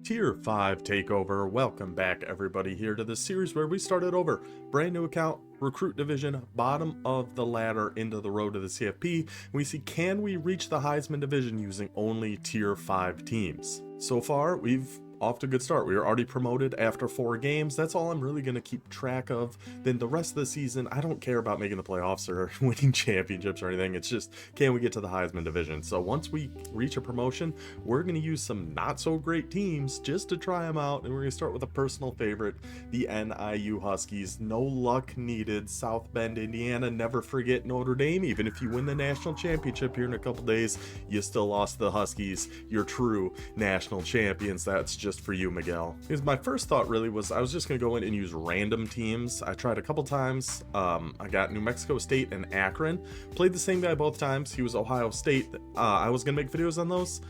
Tier 5 Takeover. Welcome back, everybody, here to the series where we started over. Brand new account, recruit division, bottom of the ladder into the road to the CFP. We see, can we reach the Heisman division using only Tier 5 teams? So far, we've off to a good start. We were already promoted after 4 games. That's all I'm really going to keep track of. Then the rest of the season, I don't care about making the playoffs or winning championships or anything. It's just, can we get to the Heisman division? So once we reach a promotion, we're going to use some not so great teams just to try them out. And we're going to start with a personal favorite, the NIU Huskies. No luck needed. South Bend, Indiana. Never forget Notre Dame. Even if you win the national championship here in a couple days, you still lost the Huskies. You're true national champions. That's just for you, Miguel. Because my first thought really was I was just going to go in and use random teams. I tried a couple times. I got New Mexico State and Akron. Played the same guy both times. He was Ohio State. I was going to make videos on those.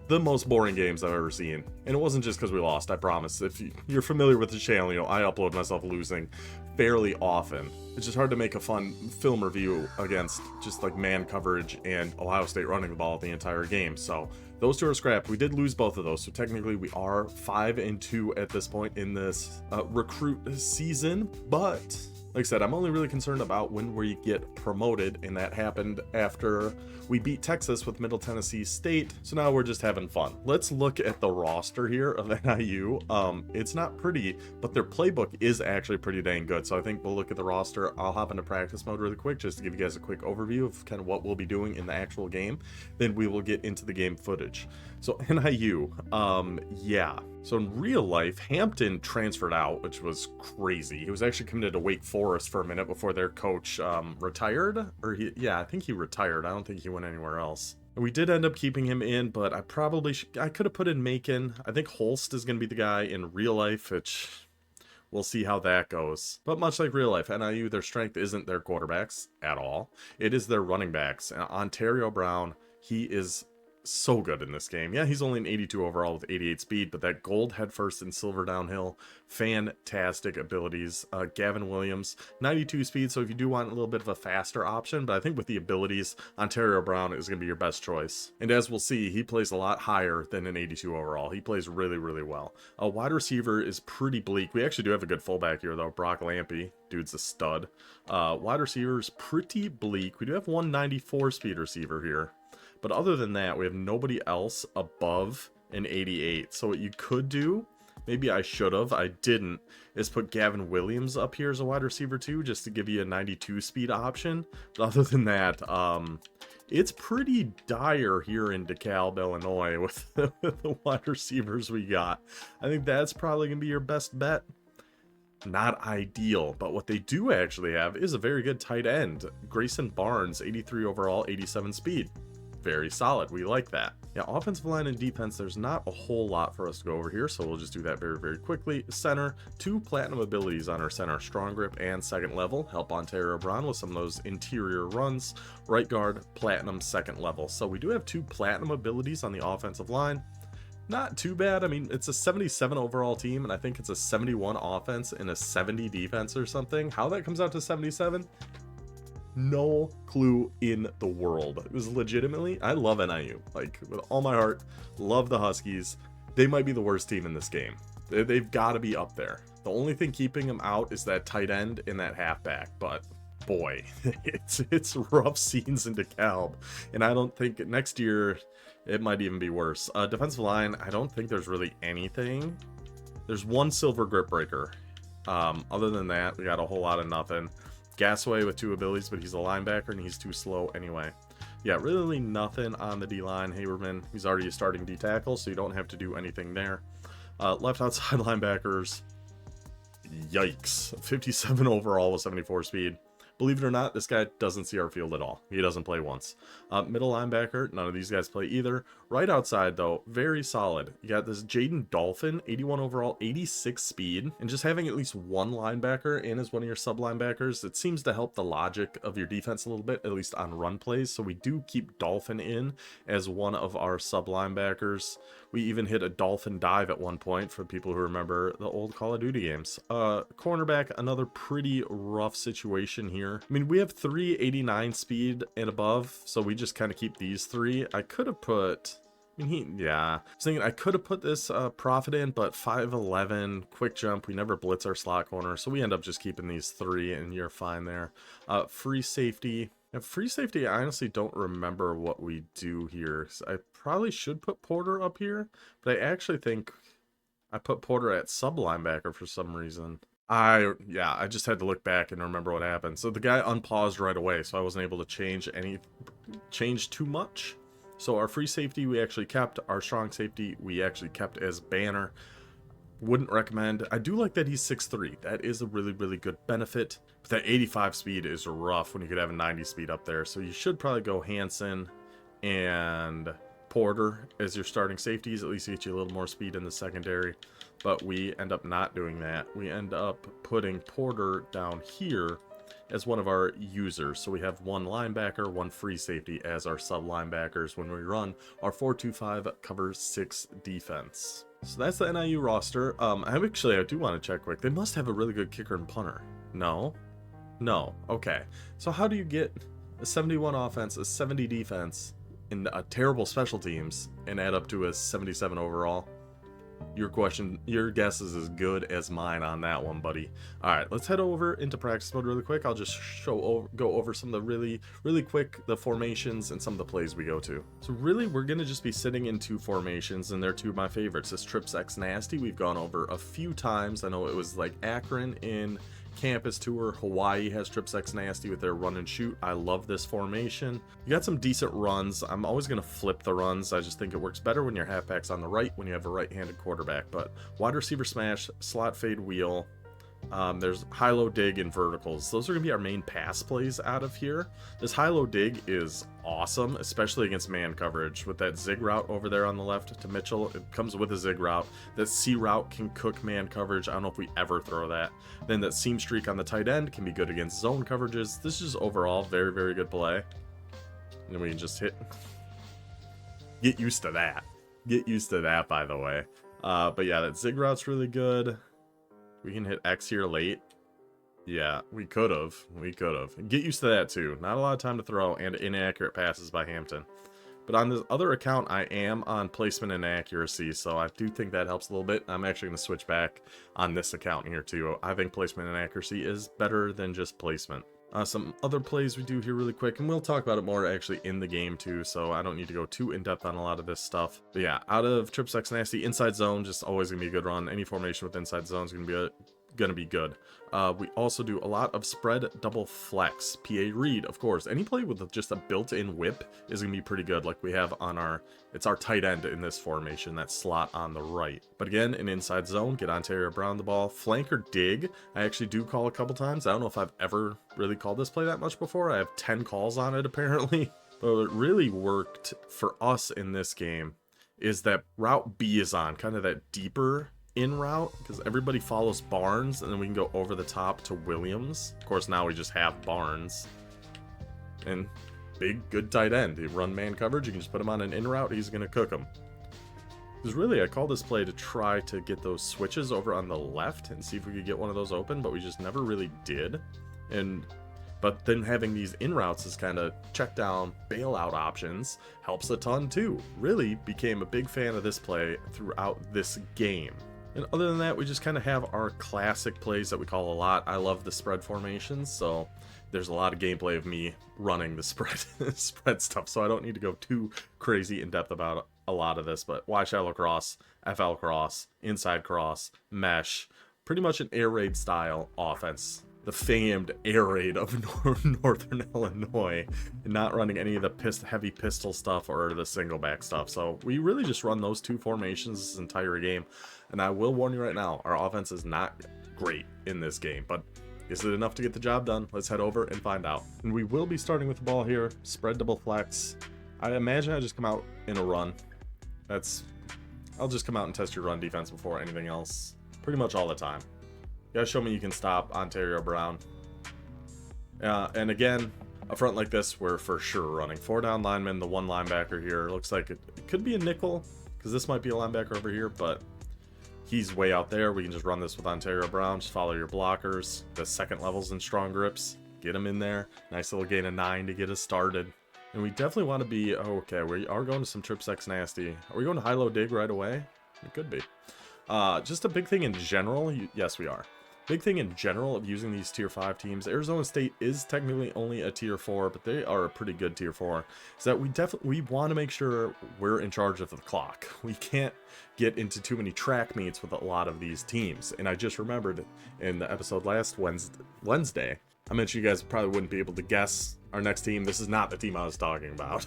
The most boring games I've ever seen. And it wasn't just because we lost, I promise. If you're familiar with the channel, you know, I upload myself losing fairly often. It's just hard to make a fun film review against just like man coverage and Ohio State running the ball the entire game. So those two are scrapped. We did lose both of those, so technically we are 5-2 at this point in this recruit season. But like I said, I'm only really concerned about when we get promoted, and that happened after we beat Texas with Middle Tennessee State. So now we're just having fun. Let's look at the roster here of NIU. It's not pretty, but their playbook is actually pretty dang good. So I think we'll look at the roster. I'll hop into practice mode really quick just to give you guys a quick overview of kind of what we'll be doing in the actual game. Then we will get into the game footage. So NIU, yeah. So in real life, Hampton transferred out, which was crazy. He was actually committed to Wake Forest for a minute before their coach retired. Or yeah, I think he retired. I don't think he went anywhere else. We did end up keeping him in, but I probably I could have put in Macon. I think Holst is going to be the guy in real life, which we'll see how that goes. But much like real life, NIU, their strength isn't their quarterbacks at all. It is their running backs. Ontario Brown, he is so good in this game. Yeah, he's only an 82 overall with 88 speed, but that gold headfirst and silver downhill, fantastic abilities. Gavin Williams, 92 speed, so if you do want a little bit of a faster option, but I think with the abilities, Ontario Brown is going to be your best choice. And as we'll see, he plays a lot higher than an 82 overall. He plays really, really well. A wide receiver is pretty bleak. We actually do have a good fullback here, though. Brock Lampy, dude's a stud. Wide receiver is pretty bleak. We do have 194 speed receiver here. But other than that, we have nobody else above an 88. So what you could do, maybe I should have, I didn't, is put Gavin Williams up here as a wide receiver too, just to give you a 92 speed option. But other than that, it's pretty dire here in DeKalb, Illinois with the wide receivers we got. I think that's probably going to be your best bet. Not ideal, but what they do actually have is a very good tight end. Grayson Barnes, 83 overall, 87 speed. Very solid. We like that. Yeah, offensive line and defense, there's not a whole lot for us to go over here, so we'll just do that very, very quickly. Center, 2 platinum abilities on our center, strong grip and second level. Help Ontario Brown with some of those interior runs. Right guard, platinum, second level. So we do have 2 platinum abilities on the offensive line. Not too bad. I mean, it's a 77 overall team, and I think it's a 71 offense and a 70 defense or something. How that comes out to 77? No clue in the world. It was legitimately, I love NIU, like with all my heart, love the Huskies. They might be the worst team in this game. They've got to be up there. The only thing keeping them out is that tight end and that halfback, but boy, it's rough scenes in DeKalb, and I don't think next year it might even be worse. Defensive line, I don't think there's really anything. There's 1 silver grip breaker. Other than that, we got a whole lot of nothing. Gasaway with 2 abilities, but he's a linebacker and he's too slow anyway. Yeah, really nothing on the D-line. Haberman, he's already a starting D-tackle, so you don't have to do anything there. Left outside linebackers, yikes. 57 overall with 74 speed. Believe it or not, this guy doesn't see our field at all. He doesn't play once. Middle linebacker, none of these guys play either. Right outside, though, very solid. You got this Jaden Dolphin, 81 overall, 86 speed. And just having at least 1 linebacker in as one of your sub-linebackers, it seems to help the logic of your defense a little bit, at least on run plays. So we do keep Dolphin in as one of our sub-linebackers. We even hit a dolphin dive at one point for people who remember the old Call of Duty games. Cornerback, another pretty rough situation here. I mean, we have 389 speed and above, so we just kind of keep these 3. I could have put I mean, yeah. I was thinking I could have put this Prophet in, but 5'11", quick jump. We never blitz our slot corner, so we end up just keeping these 3, and you're fine there. Free safety. Free safety, I honestly don't remember what we do here. So I probably should put Porter up here, but I actually think I put Porter at sub linebacker for some reason. I just had to look back and remember what happened. So the guy unpaused right away, so I wasn't able to change too much. So our free safety we actually kept. Our strong safety we actually kept as Banner. Wouldn't recommend. I do like that he's 6'3". That is a really, really good benefit. But that 85 speed is rough when you could have a 90 speed up there. So you should probably go Hansen and Porter as your starting safeties. At least get you a little more speed in the secondary. But we end up not doing that. We end up putting Porter down here as one of our users. So we have one linebacker, one free safety as our sub linebackers when we run our 4-2-5 cover 6 defense. So that's the NIU roster. I do want to check quick. They must have a really good kicker and punter. No? No. Okay. So how do you get a 71 offense, a 70 defense, and a terrible special teams and add up to a 77 overall? Your guess is as good as mine on that one, buddy. All right, let's head over into practice mode really quick. I'll just go over some of the really quick, the formations and some of the plays we go to. So really, we're going to just be sitting in 2 formations, and they're 2 of my favorites. This Trips X Nasty, we've gone over a few times. I know it was like Akron in campus tour. Hawaii has Trips X Nasty with their run and shoot. I love this formation. You got some decent runs. I'm always going to flip the runs. I just think it works better when your halfback's on the right when you have a right-handed quarterback. But wide receiver smash, slot fade wheel. There's high-low dig and verticals. Those are going to be our main pass plays out of here. This high-low dig is awesome, especially against man coverage. With that zig route over there on the left to Mitchell, it comes with a zig route. That C route can cook man coverage. I don't know if we ever throw that. Then that seam streak on the tight end can be good against zone coverages. This is overall very, very good play. And then we can just hit. Get used to that. Get used to that, by the way. But yeah, that zig route's really good. We can hit X here late. Yeah, we could have. Get used to that too. Not a lot of time to throw and inaccurate passes by Hampton. But on this other account, I am on placement and accuracy, so I do think that helps a little bit. I'm actually going to switch back on this account here too. I think placement and accuracy is better than just placement. Some other plays we do here really quick, and we'll talk about it more actually in the game too, so I don't need to go too in-depth on a lot of this stuff. But yeah, out of Trips X Nasty, inside zone, just always going to be a good run. Any formation with inside zone is going to be good. We also do a lot of spread double flex. PA read, of course. Any play with just a built-in whip is going to be pretty good, like we have on it's our tight end in this formation, that slot on the right. But again, an inside zone, get Ontario Brown the ball. Flanker dig, I actually do call a couple times. I don't know if I've ever really called this play that much before. I have 10 calls on it apparently. But what really worked for us in this game is that route B is on, kind of that deeper in route, because everybody follows Barnes, and then we can go over the top to Williams. Of course, now we just have Barnes. And big, good tight end. You run man coverage, you can just put him on an in route, he's going to cook him. Because really, I called this play to try to get those switches over on the left and see if we could get one of those open, but we just never really did. But then having these in routes as kind of check down bailout options helps a ton too. Really became a big fan of this play throughout this game. And other than that, we just kind of have our classic plays that we call a lot. I love the spread formations, so there's a lot of gameplay of me running the spread stuff, so I don't need to go too crazy in depth about a lot of this. But Y shallow cross, FL cross, inside cross, mesh, pretty much an air raid style offense. The famed air raid of Northern Illinois, not running any of the heavy pistol stuff or the single back stuff. So we really just run those 2 formations this entire game. And I will warn you right now, our offense is not great in this game, but is it enough to get the job done? Let's head over and find out. And we will be starting with the ball here, spread double flex. I imagine I just come out in a run. I'll just come out and test your run defense before anything else, pretty much all the time. You gotta show me you can stop Ontario Brown. And again, a front like this, we're for sure running 4 down linemen, the 1 linebacker here. Looks like it could be a nickel, because this might be a linebacker over here, but he's way out there. We can just run this with Ontario Brown. Just follow your blockers. The second levels in strong grips. Get him in there. Nice little gain of 9 to get us started. And we definitely want to be, oh, okay, we are going to some trip sex nasty. Are we going to high-low dig right away? It could be. Just a big thing in general, yes we are. Big thing in general of using these tier 5 teams, Arizona State is technically only a tier 4, but they are a pretty good tier 4, is that we want to make sure we're in charge of the clock. We can't get into too many track meets with a lot of these teams. And I just remembered in the episode last Wednesday, I mentioned you guys probably wouldn't be able to guess our next team. This is not the team I was talking about.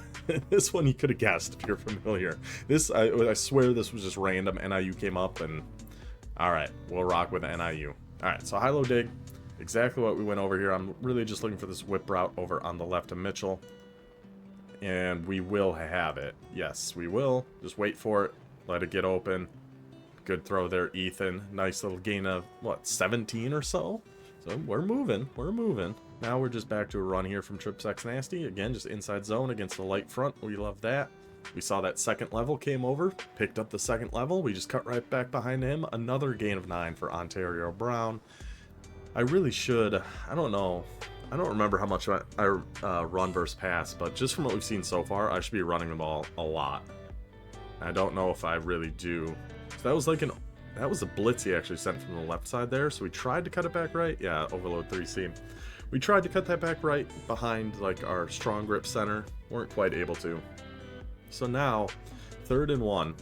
This one you could have guessed if you're familiar. This, I swear this was just random. NIU came up and, all right, we'll rock with NIU. All right, so high-low dig, exactly what we went over here. I'm really just looking for this whip route over on the left of Mitchell. And we will have it. Yes, we will. Just wait for it. Let it get open. Good throw there, Ethan. Nice little gain of, what, 17 or so? So we're moving. We're moving. Now we're just back to a run here from Trip Sex Nasty. Again, just inside zone against the light front. We love that. We saw that second level came over, picked up the second level. We just cut right back behind him. Another gain of 9 for Ontario Brown. I really should, I don't know. I don't remember how much I run versus pass, but just from what we've seen so far, I should be running the ball a lot. I don't know if I really do. So that was like that was a blitz he actually sent from the left side there. So we tried to cut it back right. Yeah, overload 3C. We tried to cut that back right behind like our strong grip center. Weren't quite able to. So now, 3rd and 1.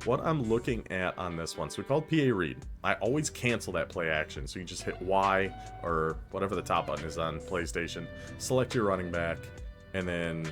What I'm looking at on this one, so we called PA read. I always cancel that play action, so you just hit Y or whatever the top button is on PlayStation, select your running back, and then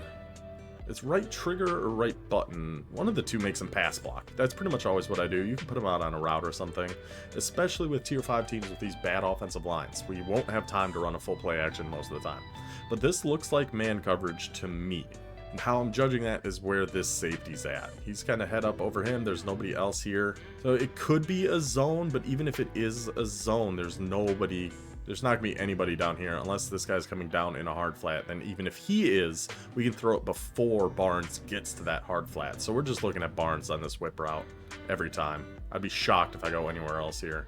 it's right trigger or right button. One of the two makes them pass block. That's pretty much always what I do. You can put them out on a route or something, especially with tier 5 teams with these bad offensive lines. We won't have time to run a full play action most of the time. But this looks like man coverage to me. And how I'm judging that is where this safety's at. He's kind of head up over him. There's nobody else here. So it could be a zone, but even if it is a zone, there's not going to be anybody down here unless this guy's coming down in a hard flat. And even if he is, we can throw it before Barnes gets to that hard flat. So we're just looking at Barnes on this whip route every time. I'd be shocked if I go anywhere else here.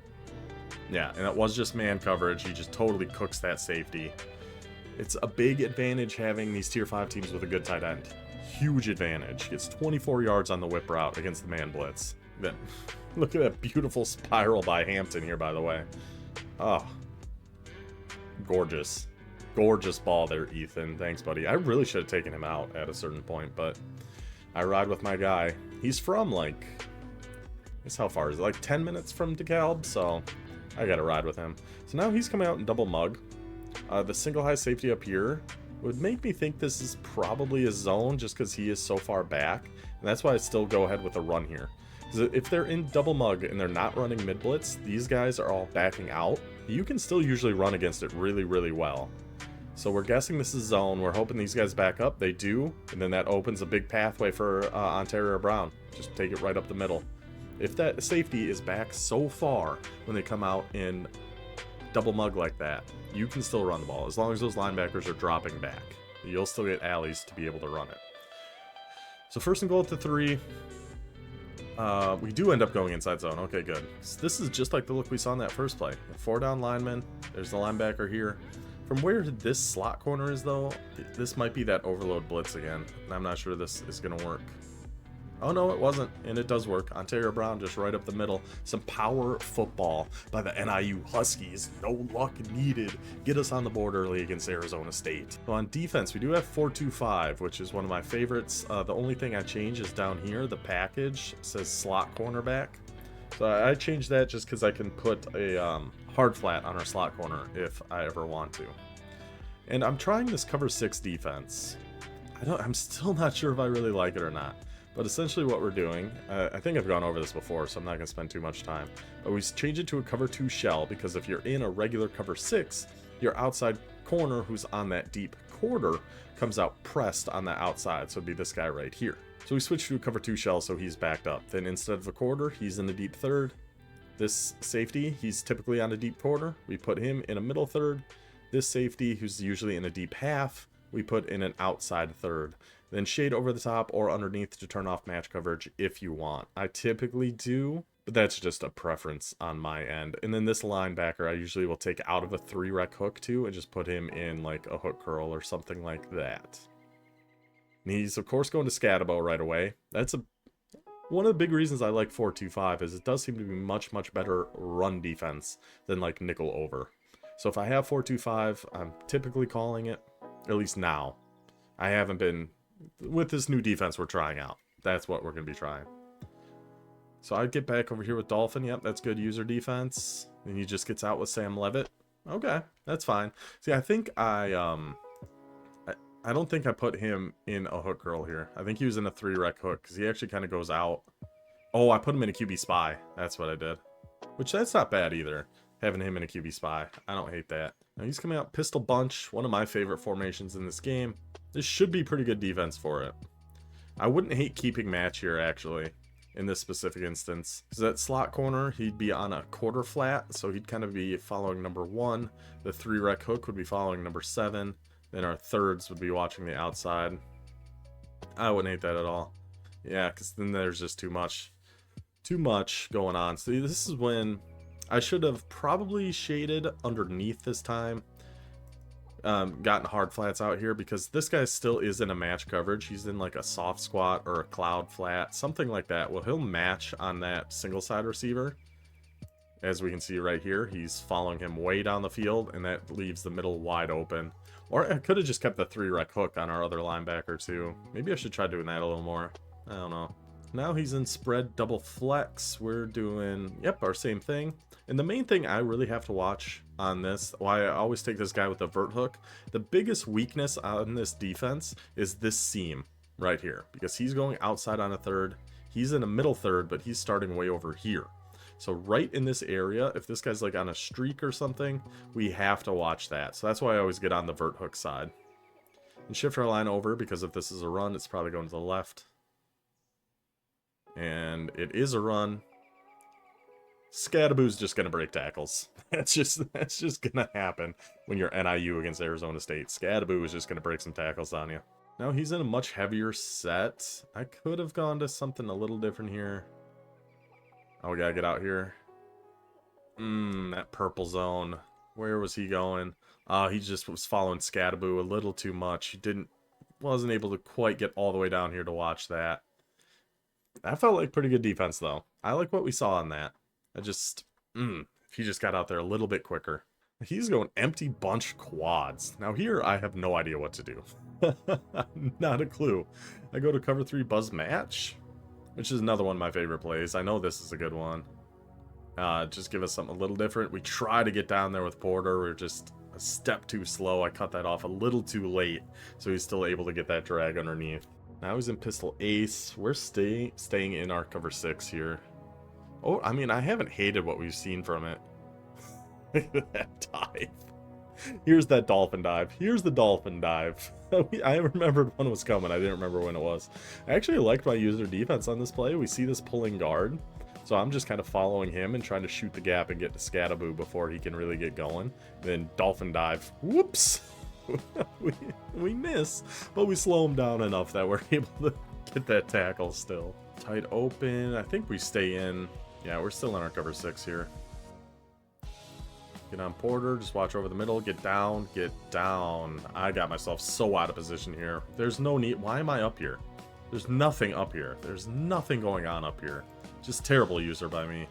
Yeah, and that was just man coverage. He just totally cooks that safety. It's a big advantage having these tier 5 teams with a good tight end. Huge advantage. Gets 24 yards on the whip route against the man blitz. Then look at that beautiful spiral by Hampton here, by the way. Oh, gorgeous. Gorgeous ball there, Ethan. Thanks, buddy. I really should have taken him out at a certain point, but I ride with my guy. He's from, like, guess how far is it? Like 10 minutes from DeKalb, so I gotta ride with him. So now he's coming out in double mug. The single high safety up here would make me think this is probably a zone just because he is so far back. And that's why I still go ahead with a run here. Because if they're in double mug and they're not running mid blitz, these guys are all backing out. You can still usually run against it really, really well. So we're guessing this is zone. We're hoping these guys back up. They do. And then that opens a big pathway for Ontario Brown. Just take it right up the middle. If that safety is back so far when they come out in double mug like that, you can still run the ball. As long as those linebackers are dropping back, you'll still get alleys to be able to run it. So 1st and goal at the 3. We do end up going inside zone. Okay, good. So this is just like the look we saw in that first play. 4 down linemen. There's the linebacker here. From where this slot corner is, though, this might be that overload blitz again. And I'm not sure this is going to work. Oh, no, it wasn't. And it does work. Ontario Brown just right up the middle. Some power football by the NIU Huskies. No luck needed. Get us on the board early against Arizona State. So on defense, we do have 4-2-5, which is one of my favorites. The only thing I change is down here. The package says slot cornerback. So I changed that just because I can put a hard flat on our slot corner if I ever want to. And I'm trying this cover 6 defense. I'm still not sure if I really like it or not. But essentially what we're doing, I think I've gone over this before, so I'm not going to spend too much time. But we change it to a cover 2 shell, because if you're in a regular cover 6, your outside corner who's on that deep quarter comes out pressed on the outside. So it'd be this guy right here. So we switch to a cover 2 shell so he's backed up. Then instead of a quarter, he's in the deep third. This safety, he's typically on a deep quarter. We put him in a middle third. This safety, who's usually in a deep half, we put in an outside third. Then shade over the top or underneath to turn off match coverage if you want. I typically do, but that's just a preference on my end. And then this linebacker, I usually will take out of a 3-rec hook too and just put him in like a hook curl or something like that. And he's, of course, going to Scatabo right away. That's one of the big reasons I like 4-2-5 is it does seem to be much, much better run defense than, like, nickel over. So if I have 4-2-5, I'm typically calling it, at least now. I haven't been, with this new defense we're trying out. That's what we're going to be trying. So I'd get back over here with Dolphin. Yep, that's good user defense. And he just gets out with Sam Levitt. Okay, that's fine. See, I think I don't think I put him in a hook curl here. I think he was in a 3-rec hook because he actually kind of goes out. Oh, I put him in a QB spy. That's what I did. Which, that's not bad either, having him in a QB spy. I don't hate that. Now he's coming out pistol bunch, one of my favorite formations in this game. This should be pretty good defense for it. I wouldn't hate keeping match here, actually, in this specific instance. Because that slot corner, he'd be on a quarter flat, so he'd kind of be following number 1. The 3-rec hook would be following number 7. Then our thirds would be watching the outside. I wouldn't hate that at all. Yeah, because then there's just too much going on. So this is when I should have probably shaded underneath this time. Gotten hard flats out here because this guy still is in a match coverage. He's in like a soft squat or a cloud flat, something like that. Well, he'll match on that single side receiver. As we can see right here, he's following him way down the field, and that leaves the middle wide open. Or I could have just kept the 3-rec hook on our other linebacker too. Maybe I should try doing that a little more. I don't know. Now he's in spread double flex. We're doing, yep, our same thing. And the main thing I really have to watch on this, why I always take this guy with the vert hook, the biggest weakness on this defense is this seam right here. Because he's going outside on a third. He's in a middle third, but he's starting way over here. So right in this area, if this guy's like on a streak or something, we have to watch that. So that's why I always get on the vert hook side. And shift our line over, because if this is a run, it's probably going to the left. And it is a run. Scadaboo's just going to break tackles. That's just going to happen when you're NIU against Arizona State. Scadaboo is just going to break some tackles on you. Now he's in a much heavier set. I could have gone to something a little different here. Oh, we gotta get out here. That purple zone. Where was he going? He just was following Scadaboo a little too much. He wasn't able to quite get all the way down here to watch that. That felt like pretty good defense, though. I like what we saw on that. If he just got out there a little bit quicker. He's going empty bunch quads. Now here, I have no idea what to do. Not a clue. I go to cover 3 buzz match, which is another one of my favorite plays. I know this is a good one. Just give us something a little different. We try to get down there with Porter. We're just a step too slow. I cut that off a little too late, so he's still able to get that drag underneath. Now he's in pistol ace. We're staying in our cover 6 here. Oh, I mean, I haven't hated what we've seen from it. Look at that dive. Here's that dolphin dive. Here's the dolphin dive. I remembered when it was coming. I didn't remember when it was. I actually liked my user defense on this play. We see this pulling guard. So I'm just kind of following him and trying to shoot the gap and get to Scadaboo before he can really get going. Then dolphin dive. Whoops. we miss, but we slow him down enough that we're able to get that tackle still. Tight open. I think we stay in. Yeah, we're still in our cover 6 here. Get on Porter, just watch over the middle, get down, get down. I got myself so out of position here. There's no need. Why am I up here? There's nothing up here. There's nothing going on up here. Just terrible user by me.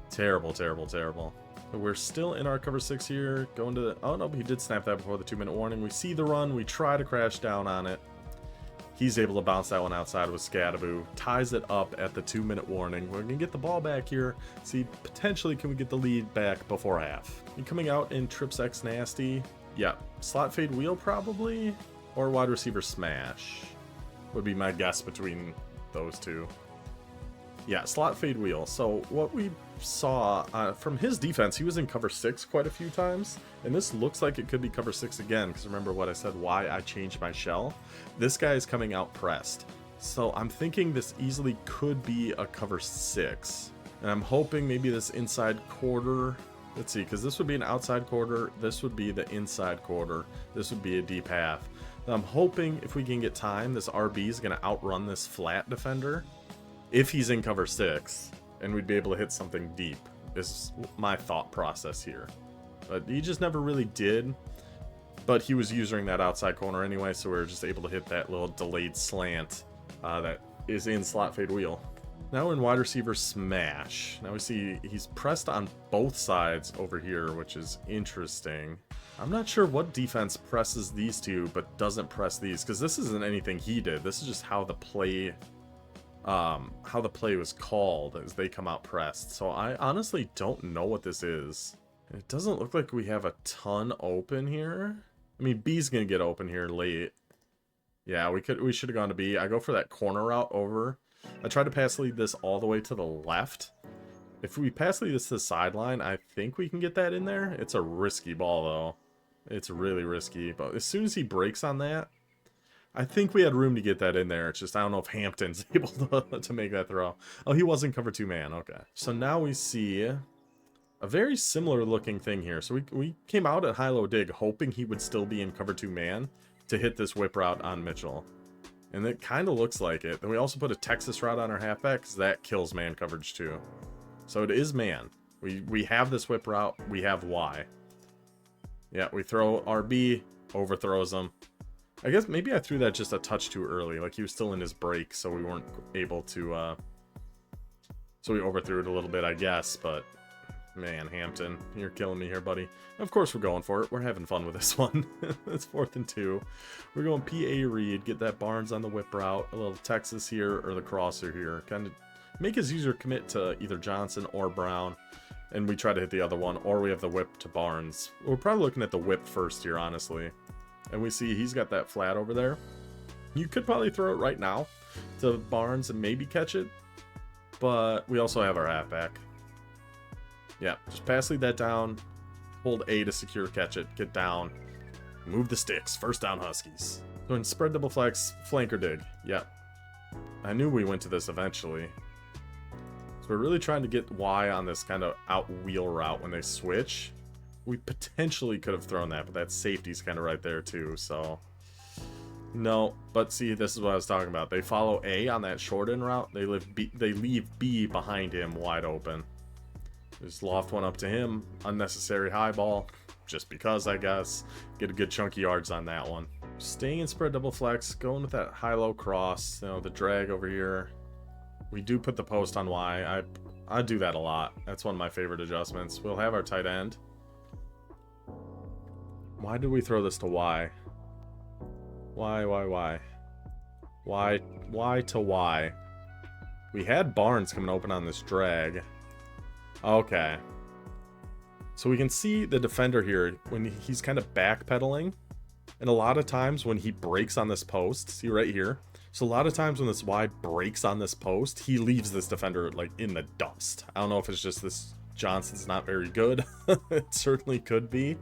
Terrible, terrible, terrible. But we're still in our cover 6 here. Going to the... Oh, no, he did snap that before the 2-minute warning. We see the run. We try to crash down on it. He's able to bounce that one outside with Scadaboo. Ties it up at the 2-minute warning. We're going to get the ball back here. See, potentially, can we get the lead back before half? And coming out in trips X nasty. Yeah, slot fade wheel probably. Or wide receiver smash. Would be my guess between those two. Yeah, slot fade wheel. So what we saw from his defense, he was in cover 6 quite a few times. And this looks like it could be cover 6 again. Because remember what I said, why I changed my shell. This guy is coming out pressed. So I'm thinking this easily could be a cover 6. And I'm hoping maybe this inside quarter. Let's see, because this would be an outside quarter. This would be the inside quarter. This would be a deep half. And I'm hoping if we can get time, this RB is going to outrun this flat defender. If he's in cover 6, and we'd be able to hit something deep, is my thought process here. But he just never really did. But he was using that outside corner anyway, so we were just able to hit that little delayed slant that is in slot fade wheel. Now we're in wide receiver smash. Now we see he's pressed on both sides over here, which is interesting. I'm not sure what defense presses these two, but doesn't press these, because this isn't anything he did. This is just how the play was called as they come out pressed. So I honestly don't know what this is. It doesn't look like we have a ton open here. I mean, B's gonna get open here late. Yeah, we should have gone to B. I go for that corner route over. I try to pass lead this all the way to the left. If we pass lead this to the sideline, I think we can get that in there. It's a risky ball, though. It's really risky. But as soon as he breaks on that, I think we had room to get that in there. It's just, I don't know if Hampton's able to make that throw. Oh, he was in cover 2 man. Okay. So now we see a very similar looking thing here. So we came out at high-low dig hoping he would still be in cover 2 man to hit this whip route on Mitchell. And it kind of looks like it. Then we also put a Texas route on our halfback, because that kills man coverage too. So it is man. We have this whip route. We have Y. Yeah, we throw RB, overthrows him. I guess maybe I threw that just a touch too early. Like he was still in his break, so we weren't able to... So we overthrew it a little bit, I guess, but... Man, Hampton, you're killing me here, buddy. Of course we're going for it. We're having fun with this one. It's 4th and 2. We're going PA read, get that Barnes on the whip route, a little Texas here, or the crosser here. Kind of make his user commit to either Johnson or Brown, and we try to hit the other one, or we have the whip to Barnes. We're probably looking at the whip first here, honestly. And we see he's got that flat over there. You could probably throw it right now to Barnes and maybe catch it, but we also have our halfback. Yeah, just pass lead that down, hold A to secure catch it, get down, move the sticks, first down Huskies. So in spread double flex, flanker dig, yeah. I knew we went to this eventually. So we're really trying to get Y on this kind of out wheel route when they switch. We potentially could have thrown that, but that safety's kind of right there too, so... No, but see, this is what I was talking about. They follow A on that short end route, they leave B behind him wide open. Just loft one up to him. Unnecessary high ball. Just because, I guess. Get a good chunky yards on that one. Staying in spread double flex. Going with that high-low cross. You know, the drag over here. We do put the post on Y. I do that a lot. That's one of my favorite adjustments. We'll have our tight end. Why did we throw this to Y? Why? Why to Y? We had Barnes coming open on this drag. Okay. So we can see the defender here when he's kind of backpedaling. And a lot of times when he breaks on this post, see right here. So a lot of times when this Y breaks on this post, he leaves this defender like in the dust. I don't know if it's just this Johnson's not very good. It certainly could be.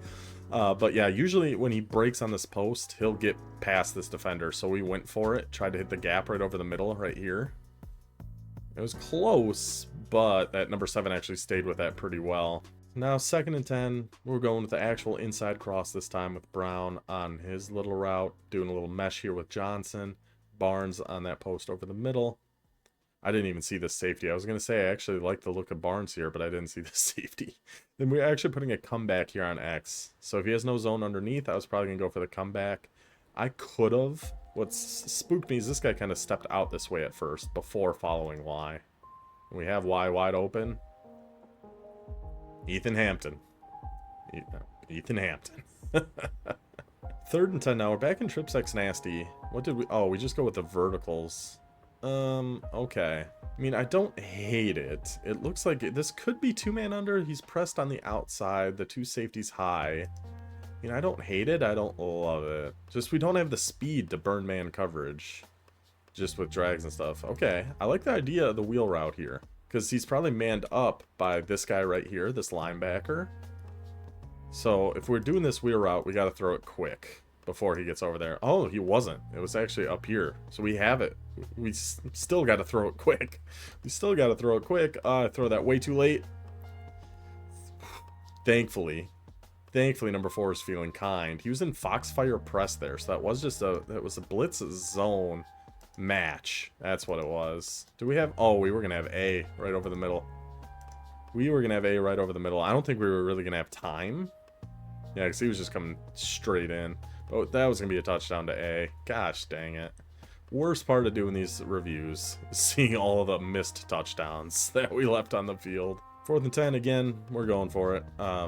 But yeah, usually when he breaks on this post, he'll get past this defender. So we went for it, tried to hit the gap right over the middle right here. It was close, but that number 7 actually stayed with that pretty well. Now 2nd and 10, we're going with the actual inside cross this time with Brown on his little route, doing a little mesh here with Johnson. Barnes on that post over the middle. I didn't even see the safety. I was going to say I actually like the look of Barnes here, but I didn't see the safety. Then we're actually putting a comeback here on X. So if he has no zone underneath, I was probably going to go for the comeback. I could have. What spooked me is this guy kind of stepped out this way at first before following Y. We have Y wide open. Ethan Hampton. Ethan Hampton. 3rd and 10 now. We're back in trips X nasty. What did we... Oh, we just go with the verticals. Okay. I mean, I don't hate it. It looks like this could be 2-man under. He's pressed on the outside. The 2 safeties high. I mean, I don't hate it. I don't love it. Just we don't have the speed to burn man coverage. Just with drags and stuff. Okay. I like the idea of the wheel route here. Because he's probably manned up by this guy right here, this linebacker. So if we're doing this wheel route, we got to throw it quick before he gets over there. Oh, he wasn't. It was actually up here. So we have it. We still got to throw it quick. We still got to throw it quick. I throw that way too late. Thankfully, number 4 is feeling kind. He was in Foxfire press there, so that was a blitz zone match. That's what it was. Do we have... Oh, we were going to have A right over the middle. I don't think we were really going to have time. Yeah, because he was just coming straight in. Oh, that was going to be a touchdown to A. Gosh dang it. Worst part of doing these reviews is seeing all of the missed touchdowns that we left on the field. 4th and 10 again, we're going for it.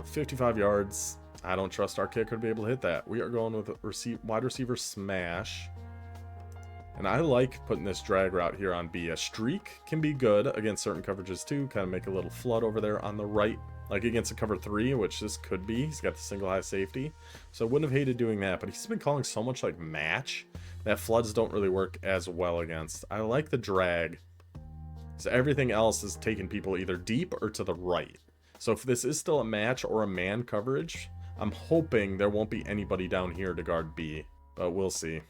55 yards. I don't trust our kicker to be able to hit that. We are going with a wide receiver smash. And I like putting this drag route here on B. A streak can be good against certain coverages too. Kind of make a little flood over there on the right. Like against a cover 3, which this could be. He's got the single high safety. So I wouldn't have hated doing that. But he's been calling so much like match that floods don't really work as well against. I like the drag. So everything else is taking people either deep or to the right. So if this is still a match or a man coverage, I'm hoping there won't be anybody down here to guard B. But we'll see.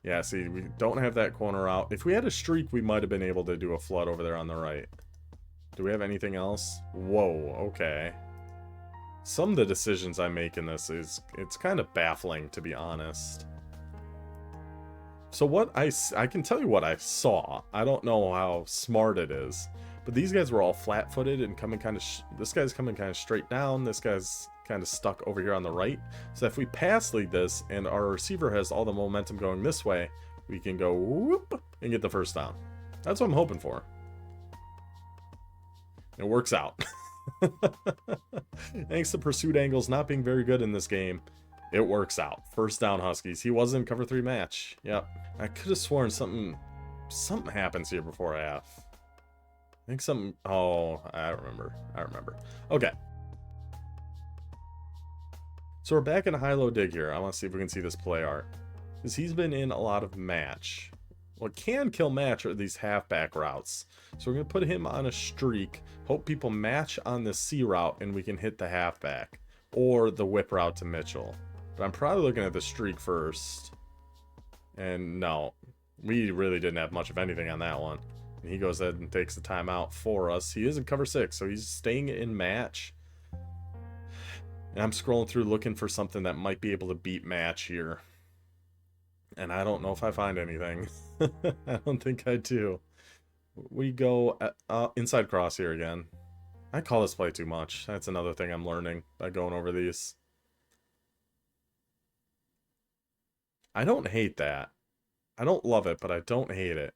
Yeah, see, we don't have that corner out. If we had a streak, we might have been able to do a flood over there on the right. Do we have anything else? Whoa, okay. Some of the decisions I make in this it's kind of baffling, to be honest. So what I can tell you what I saw. I don't know how smart it is. But these guys were all flat-footed and coming kind of... this guy's coming kind of straight down. This guy's kind of stuck over here on the right. So if we pass lead this and our receiver has all the momentum going this way, we can go whoop and get the first down. That's what I'm hoping for. It works out. Thanks to pursuit angles not being very good in this game, it works out. First down, Huskies. He was in cover 3 match. Yep. I could have sworn something happens here before half. I think something... oh, I remember. Okay. So we're back in a high-low dig here. I want to see if we can see this play art. Because he's been in a lot of match. What can kill match are these halfback routes. So we're going to put him on a streak. Hope people match on the C route and we can hit the halfback. Or the whip route to Mitchell. But I'm probably looking at the streak first. And no. We really didn't have much of anything on that one. And he goes ahead and takes the timeout for us. He is in cover 6, so he's staying in match. And I'm scrolling through looking for something that might be able to beat match here. And I don't know if I find anything. I don't think I do. We go inside cross here again. I call this play too much. That's another thing I'm learning by going over these. I don't hate that. I don't love it, but I don't hate it.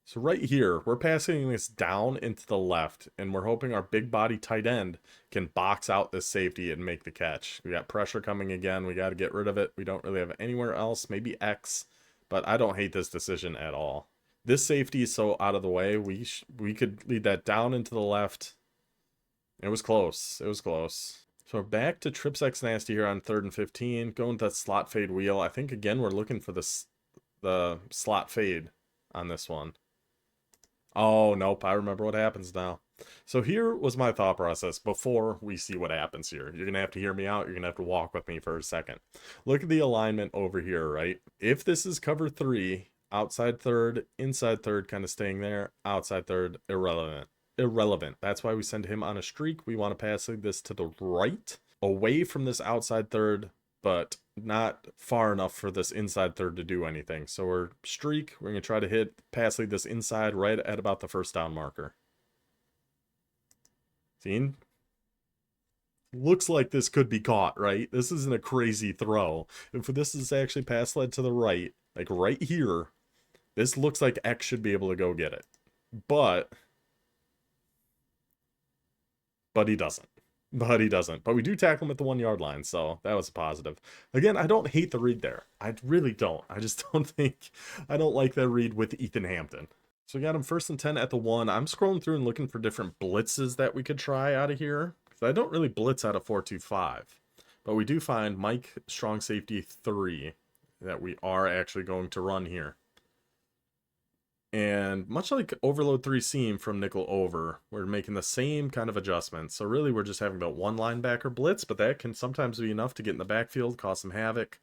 So right here, we're passing this down into the left, and we're hoping our big body tight end can box out this safety and make the catch. We got pressure coming again. We got to get rid of it. We don't really have anywhere else. Maybe X, but I don't hate this decision at all. This safety is so out of the way. We could lead that down into the left. It was close. It was close. So we're back to Trips X Nasty here on 3rd and 15. Going with that slot fade wheel. I think, again, we're looking for the slot fade on this one. Oh, nope, I remember what happens now. So here was my thought process before we see what happens here. You're going to have to hear me out. You're going to have to walk with me for a second. Look at the alignment over here, right? If this is cover 3, outside 3rd, inside 3rd, kind of staying there, outside 3rd, irrelevant. That's why we send him on a streak. We want to pass this to the right, away from this outside 3rd, but not far enough for this inside 3rd to do anything. So we're streak. We're going to try to pass lead this inside right at about the first down marker. Seen? Looks like this could be caught, right? This isn't a crazy throw. If this is actually pass led to the right, like right here, this looks like X should be able to go get it. But he doesn't. But we do tackle him at the 1 yard line, so that was a positive. Again, I don't hate the read there. I really don't. I just I don't like that read with Ethan Hampton. So we got him 1st and 10 at the 1. I'm scrolling through and looking for different blitzes that we could try out of here. I don't really blitz out of 4-2-5. But we do find Mike strong safety 3 that we are actually going to run here. And much like overload 3 seam from nickel over, we're making the same kind of adjustments. So really we're just having about 1 linebacker blitz, but that can sometimes be enough to get in the backfield, cause some havoc.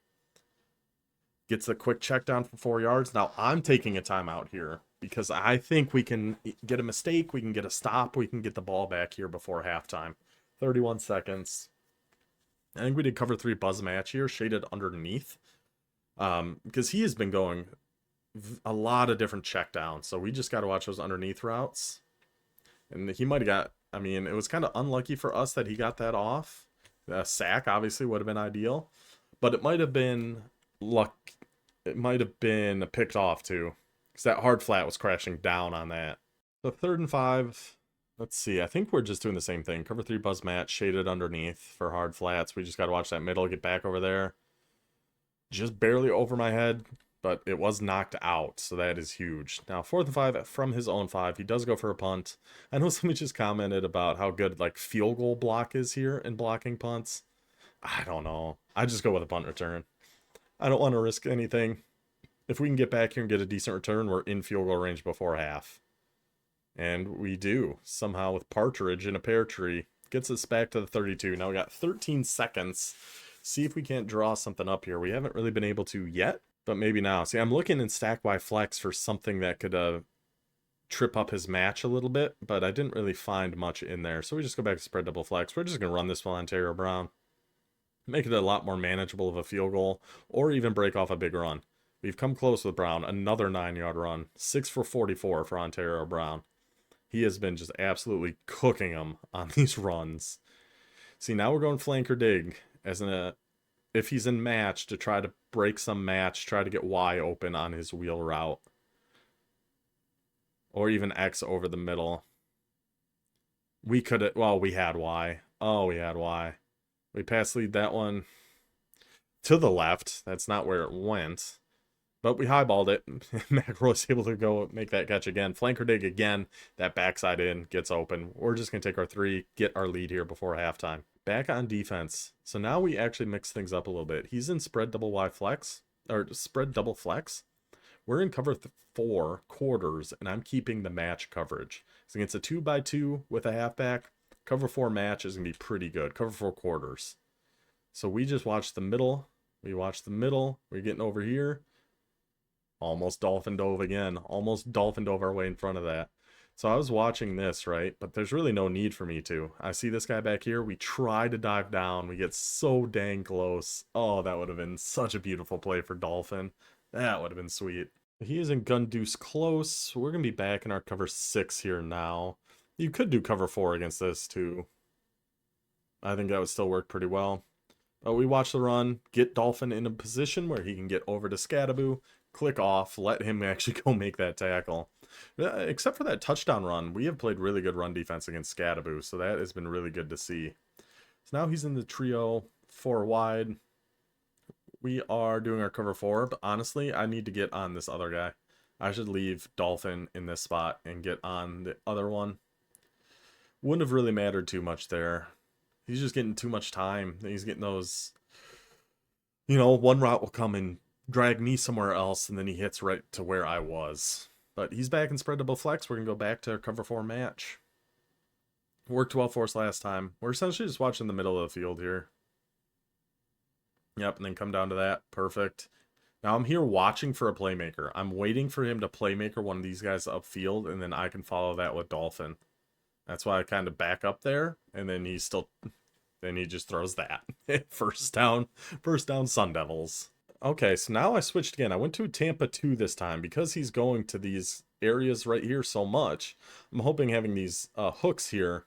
Gets the quick check down for 4 yards. Now I'm taking a timeout here because I think we can get a mistake, we can get a stop, we can get the ball back here before halftime. 31 seconds. I think we did cover 3 buzz match here, shaded underneath. Because he has been going a lot of different checkdowns, so we just got to watch those underneath routes. And he might have got, I mean, it was kind of unlucky for us that he got that off. A sack obviously would have been ideal, but it might have been luck. It might have been picked off too, because that hard flat was crashing down on that. So 3rd and 5. Let's see. I think we're just doing the same thing. Cover 3 buzz match, shaded underneath for hard flats. We just got to watch that middle, get back over there. Just barely over my head, but it was knocked out, so that is huge. Now 4th and 5 from his own 5. He does go for a punt. I know somebody just commented about how good like field goal block is here in blocking punts. I don't know. I just go with a punt return. I don't want to risk anything. If we can get back here and get a decent return, we're in field goal range before half. And we do, somehow, with Partridge in a pear tree. Gets us back to the 32. Now we got 13 seconds. See if we can't draw something up here. We haven't really been able to yet, but maybe now. See, I'm looking in stack Y flex for something that could trip up his match a little bit, but I didn't really find much in there. So we just go back to spread double flex. We're just going to run this one on Ontario Brown. Make it a lot more manageable of a field goal, or even break off a big run. We've come close with Brown. Another 9-yard run. 6 for 44 for Ontario Brown. He has been just absolutely cooking them on these runs. See, now we're going flanker dig as if he's in match to try to break some match, try to get Y open on his wheel route. Or even X over the middle. We could have, well, we had Y. Oh, we had Y. We pass lead that one to the left. That's not where it went. But we highballed it. McElroy's able to go make that catch again. Flanker dig again. That backside in gets open. We're just going to take our 3, get our lead here before halftime. Back on defense. So now we actually mix things up a little bit. He's in spread double Y flex, or spread double flex. We're in cover 4 quarters, and I'm keeping the match coverage. So against a 2x2 with a halfback, cover 4 match is going to be pretty good. Cover 4 quarters. So we just watch the middle. We watch the middle. We're getting over here. Almost dolphin dove again. Almost dolphin dove our way in front of that. So I was watching this, right? But there's really no need for me to. I see this guy back here. We try to dive down. We get so dang close. Oh, that would have been such a beautiful play for Dolphin. That would have been sweet. He is in gun deuce close. We're going to be back in our cover 6 here now. You could do cover 4 against this too. I think that would still work pretty well. But we watch the run. Get Dolphin in a position where he can get over to Scadaboo. Click off, let him actually go make that tackle. Except for that touchdown run, we have played really good run defense against Scadaboo, so that has been really good to see. So now he's in the trio, 4 wide. We are doing our cover 4, but honestly, I need to get on this other guy. I should leave Dolphin in this spot and get on the other one. Wouldn't have really mattered too much there. He's just getting too much time. He's getting those, you know, one route will come and drag me somewhere else, and then he hits right to where I was. But he's back in spread double flex. We're going to go back to cover 4 match. Worked well for us last time. We're essentially just watching the middle of the field here. Yep, and then come down to that. Perfect. Now I'm here watching for a playmaker. I'm waiting for him to playmaker one of these guys upfield, and then I can follow that with Dolphin. That's why I kind of back up there, and then he just throws that. First down Sun Devils. Okay, so now I switched again. I went to Tampa 2 this time because he's going to these areas right here so much. I'm hoping having these hooks here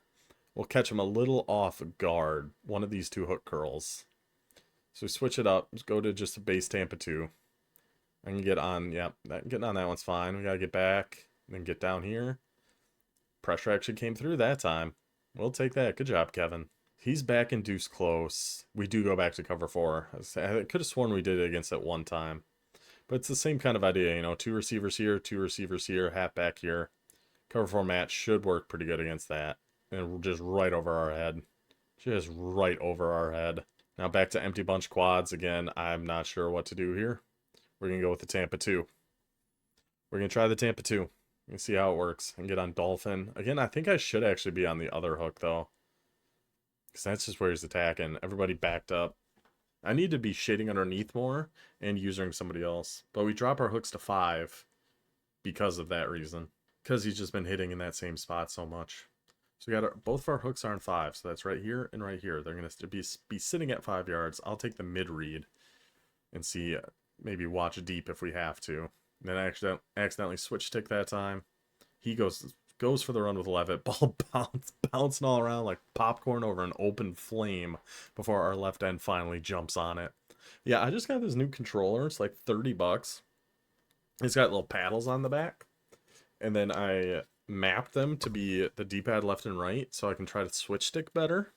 will catch him a little off guard. One of these 2 hook curls. So we switch it up. Just go to just a base Tampa 2. I can get on, yep, getting on that one's fine. We got to get back and then get down here. Pressure actually came through that time. We'll take that. Good job, Kevin. He's back in deuce close. We do go back to cover 4. I could have sworn we did it against it one time. But it's the same kind of idea, you know, 2 receivers here, 2 receivers here, half back here. Cover 4 match should work pretty good against that. And just right over our head. Just right over our head. Now back to empty bunch quads. Again, I'm not sure what to do here. We're going to go with the Tampa 2. We're going to try the Tampa 2. And see how it works. And get on Dolphin. Again, I think I should actually be on the other hook, though. Because that's just where he's attacking. Everybody backed up. I need to be shading underneath more and using somebody else. But we drop our hooks to 5 because of that reason. Because he's just been hitting in that same spot so much. So we got both of our hooks are on 5. So that's right here and right here. They're going to be sitting at 5 yards. I'll take the mid read and see, maybe watch deep if we have to. And then I accidentally switch tick that time. He goes goes for the run with Levitt. Ball bouncing all around like popcorn over an open flame before our left end finally jumps on it. Yeah, I just got this new controller. It's like $30. It's got little paddles on the back. And then I mapped them to be the D-pad left and right so I can try to switch stick better.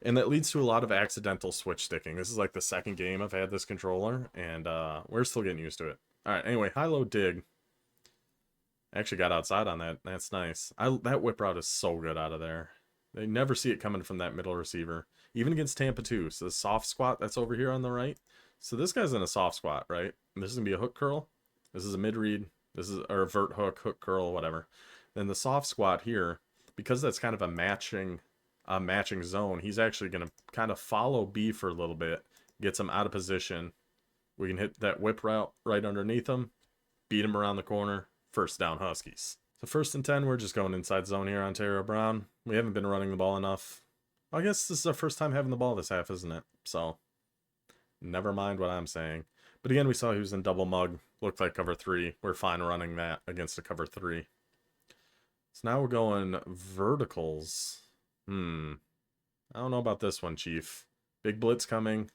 And that leads to a lot of accidental switch sticking. This is like the second game I've had this controller, and we're still getting used to it. Alright, anyway, high-low dig. I actually got outside on that. That's nice. That whip route is so good out of there. They never see it coming from that middle receiver. Even against Tampa too. So the soft squat that's over here on the right. So this guy's in a soft squat, right? And this is going to be a hook curl. This is a mid-read. This is a vert hook, hook curl, whatever. Then the soft squat here, because that's kind of a matching zone, he's actually going to kind of follow B for a little bit. Gets him out of position. We can hit that whip route right underneath him. Beat him around the corner. First down Huskies. So 1st and 10, we're just going inside zone here, Ontario Brown. We haven't been running the ball enough. I guess this is our first time having the ball this half, isn't it? So, never mind what I'm saying. But again, we saw he was in double mug. Looked like cover 3. We're fine running that against a cover 3. So now we're going verticals. I don't know about this one, Chief. Big blitz coming.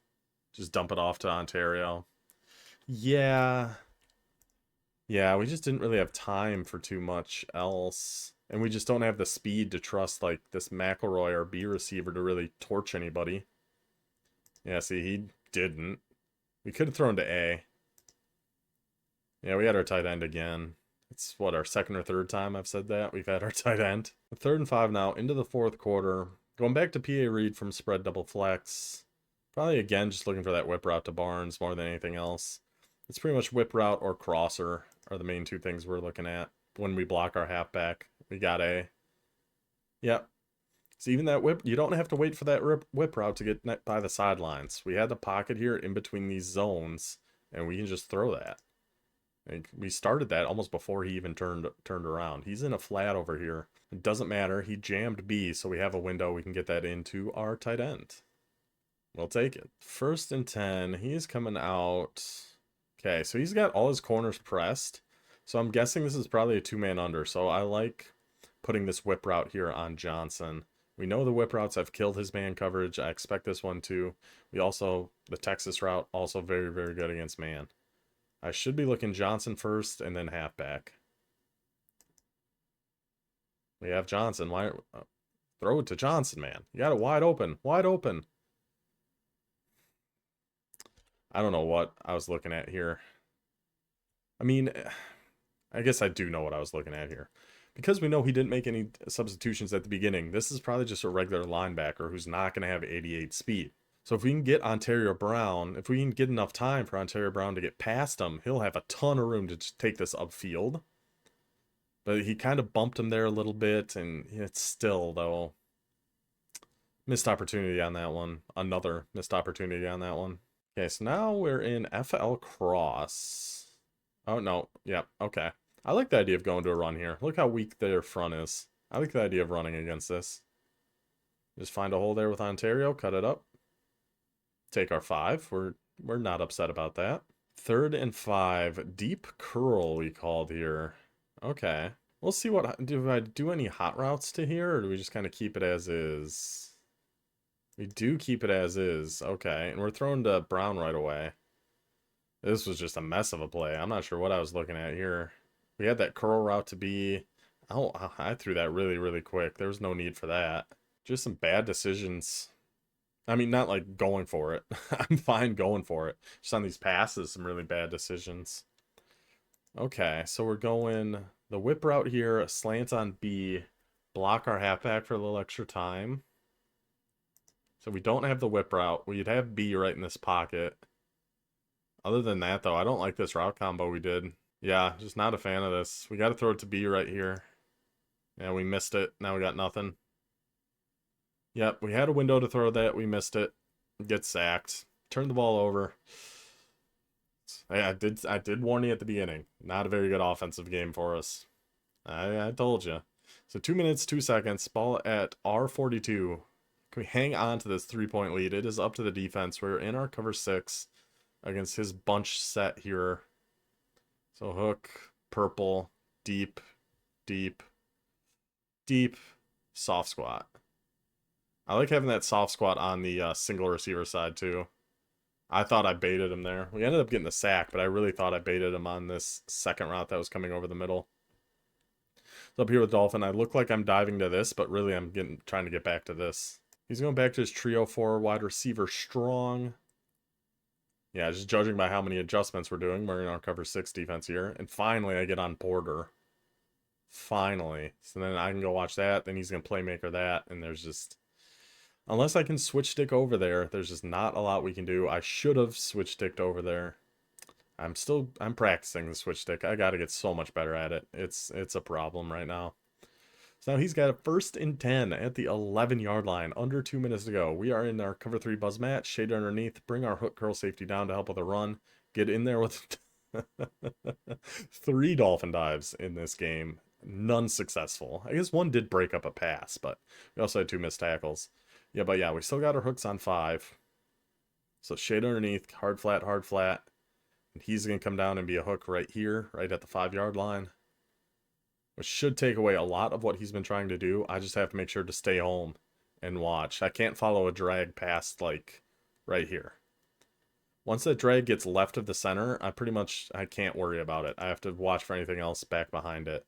Just dump it off to Ontario. Yeah, we just didn't really have time for too much else. And we just don't have the speed to trust, like, this McElroy, our B receiver, to really torch anybody. Yeah, see, he didn't. We could have thrown to A. Yeah, we had our tight end again. It's, what, our second or third time I've said that? We've had our tight end. 3rd and 5 now, into the 4th quarter. Going back to PA read from spread double flex. Probably, again, just looking for that whip route to Barnes more than anything else. It's pretty much whip route or crosser are the main two things we're looking at when we block our halfback. We got A. Yep. So even that whip, you don't have to wait for that whip route to get by the sidelines. We had the pocket here in between these zones, and we can just throw that. Like, we started that almost before he even turned around. He's in a flat over here. It doesn't matter. He jammed B, so we have a window. We can get that into our tight end. We'll take it. 1st and 10. He's coming out. Okay, so he's got all his corners pressed. So I'm guessing this is probably a 2-man under. So I like putting this whip route here on Johnson. We know the whip routes have killed his man coverage. I expect this one too. We also, the Texas route, also very, very good against man. I should be looking Johnson first and then halfback. We have Johnson. Why? Throw it to Johnson, man. You got it wide open. Wide open. I don't know what I was looking at here. I mean, I guess I do know what I was looking at here. Because we know he didn't make any substitutions at the beginning, this is probably just a regular linebacker who's not going to have 88 speed. So if we can get Ontario Brown, if we can get enough time for Ontario Brown to get past him, he'll have a ton of room to just take this upfield. But he kind of bumped him there a little bit, and it's still, though, missed opportunity on that one. Another missed opportunity on that one. Okay, so now we're in FL Cross. Oh, no. Yep, okay. I like the idea of going to a run here. Look how weak their front is. I like the idea of running against this. Just find a hole there with Ontario, cut it up. Take our 5. We're not upset about that. 3rd and 5. Deep curl we called here. Okay. We'll see what... Do I do any hot routes to here, or do we just kind of keep it as is? We do keep it as is. Okay. And we're throwing to Brown right away. This was just a mess of a play. I'm not sure what I was looking at here. We had that curl route to be... Oh, I threw that really, really quick. There was no need for that. Just some bad decisions. I mean, not like going for it. I'm fine going for it. Just on these passes, some really bad decisions. Okay, so we're going the whip route here, slant on B, block our halfback for a little extra time. So we don't have the whip route. We'd have B right in this pocket. Other than that, though, I don't like this route combo we did. Yeah, just not a fan of this. We got to throw it to B right here. Yeah, we missed it. Now we got nothing. Yep, we had a window to throw that. We missed it. Get sacked. Turn the ball over. I did warn you at the beginning. Not a very good offensive game for us. I told you. So 2 minutes, 2 seconds. Ball at R42. Can we hang on to this 3-point lead? It is up to the defense. We're in our cover 6 against his bunch set here. So hook, purple, deep, deep. deep, soft squat. I like having that soft squat on the single receiver side too. I thought I baited him there. We ended up getting the sack, but I really thought I baited him on this second route that was coming over the middle. So up here with Dolphin, I look like I'm diving to this, but really I'm trying to get back to this. He's going back to his trio 4 wide receiver strong. Yeah, just judging by how many adjustments we're doing, we're in our cover 6 defense here. And finally, I get on Porter. Finally. So then I can go watch that. Then he's going to playmaker that. And there's just... Unless I can switch stick over there, there's just not a lot we can do. I should have switch sticked over there. I'm practicing the switch stick. I got to get so much better at it. It's a problem right now. So now he's got a 1st and 10 at the 11-yard line. Under 2 minutes to go. We are in our cover 3 buzz match. Shade underneath. Bring our hook curl safety down to help with a run. Get in there with 3 dolphin dives in this game. None successful. I guess one did break up a pass, but we also had 2 missed tackles. Yeah, but yeah, we still got our hooks on 5. So shade underneath, hard flat, hard flat. And he's going to come down and be a hook right here, right at the 5-yard line. Which should take away a lot of what he's been trying to do. I just have to make sure to stay home and watch. I can't follow a drag past, like, right here. Once that drag gets left of the center, I can't worry about it. I have to watch for anything else back behind it.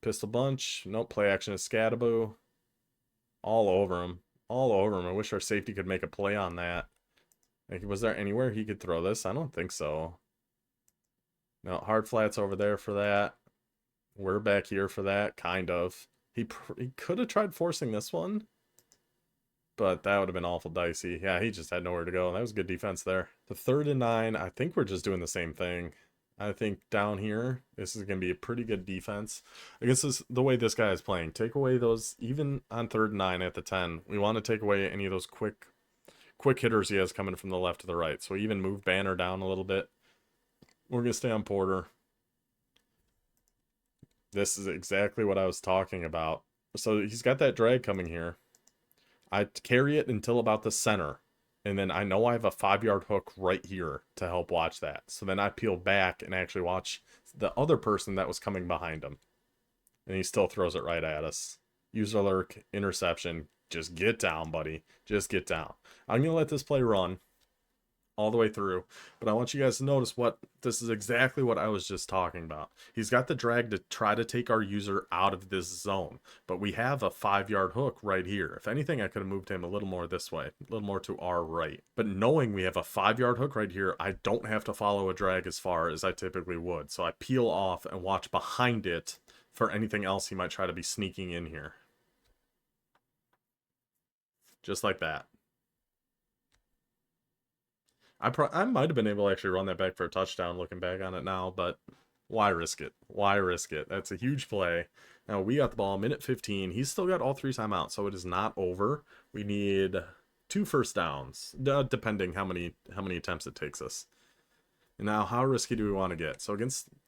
Pistol bunch. Nope, play action is Scattaboo. All over him. All over him. I wish our safety could make a play on that. Like, was there anywhere he could throw this? I don't think so. No, hard flats over there for that. We're back here for that, kind of. He could have tried forcing this one. But that would have been awful dicey. Yeah, he just had nowhere to go. That was good defense there. The 3rd and 9, I think we're just doing the same thing. I think down here, this is going to be a pretty good defense. I guess this the way this guy is playing. Take away those, even on 3rd and 9 at the 10. We want to take away any of those quick hitters he has coming from the left to the right. So even move Banner down a little bit. We're going to stay on Porter. This is exactly what I was talking about. So he's got that drag coming here. I carry it until about the center. And then I know I have a 5-yard hook right here to help watch that. So then I peel back and actually watch the other person that was coming behind him. And he still throws it right at us. User lurk, interception. Just get down, buddy. Just get down. I'm going to let this play run all the way through. But I want you guys to notice this is exactly what I was just talking about. He's got the drag to try to take our user out of this zone. But we have a 5-yard hook right here. If anything, I could have moved him a little more this way. A little more to our right. But knowing we have a 5-yard hook right here, I don't have to follow a drag as far as I typically would. So I peel off and watch behind it for anything else he might try to be sneaking in here. Just like that. I might have been able to actually run that back for a touchdown looking back on it now, but why risk it? Why risk it? That's a huge play. Now we got the ball, minute 15. He's still got all 3 timeouts, so it is not over. We need 2 first downs, depending how many attempts it takes us. And now how risky do we want to get? So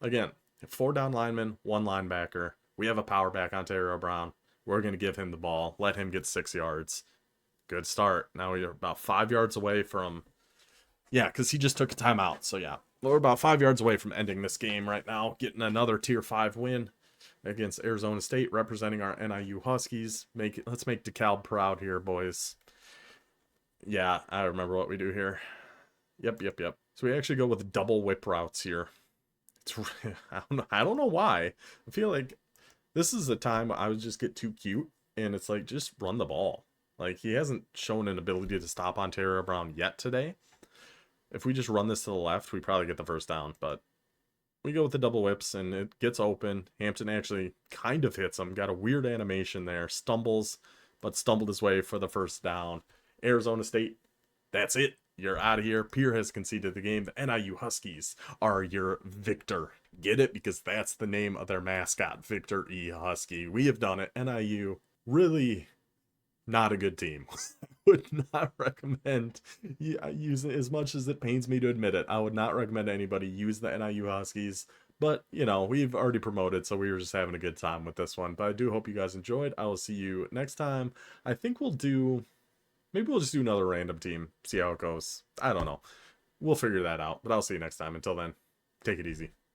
again, 4 down linemen, 1 linebacker. We have a power back on Terry Brown. We're going to give him the ball, let him get 6 yards. Good start. Now we're about 5 yards away from... Yeah, because he just took a timeout. So yeah, we're about 5 yards away from ending this game right now, getting another Tier 5 win against Arizona State, representing our NIU Huskies. Let's make DeKalb proud here, boys. Yeah, I remember what we do here. Yep. So we actually go with double whip routes here. I don't know why. I feel like this is a time I would just get too cute, and it's like, just run the ball. Like, he hasn't shown an ability to stop Ontario Brown yet today. If we just run this to the left, we probably get the first down, but we go with the double whips, and it gets open. Hampton actually kind of hits him. Got a weird animation there. Stumbles, but stumbled his way for the first down. Arizona State, that's it. You're out of here. Pierre has conceded the game. The NIU Huskies are your victor. Get it? Because that's the name of their mascot, Victor E. Husky. We have done it. NIU, really not a good team. Would not recommend using, as much as it pains me to admit it, I would not recommend anybody use the NIU Huskies. But, you know, we've already promoted, so we were just having a good time with this one. But I do hope you guys enjoyed. I will see you next time. I think maybe we'll just do another random team, see how it goes. I don't know. We'll figure that out. But I'll see you next time. Until then, take it easy.